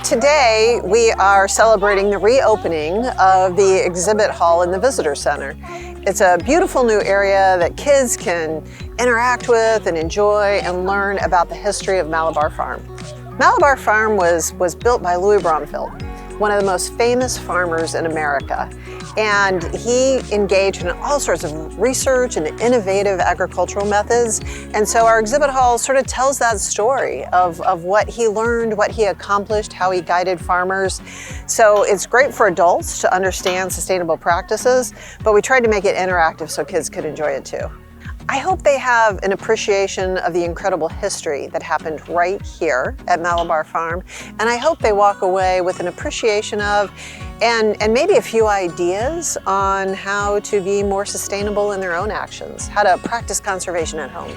Today, we are celebrating the reopening of the exhibit hall in the Visitor Center. It's a beautiful new area that kids can interact with and enjoy and learn about the history of Malabar Farm. Malabar Farm was built by Louis Bromfield, one of the most famous farmers in America. And he engaged in all sorts of research and innovative agricultural methods. And so our exhibit hall sort of tells that story of what he learned, what he accomplished, how he guided farmers. So it's great for adults to understand sustainable practices, but we tried to make it interactive so kids could enjoy it too. I hope they have an appreciation of the incredible history that happened right here at Malabar Farm, and I hope they walk away with an appreciation of and maybe a few ideas on how to be more sustainable in their own actions, how to practice conservation at home.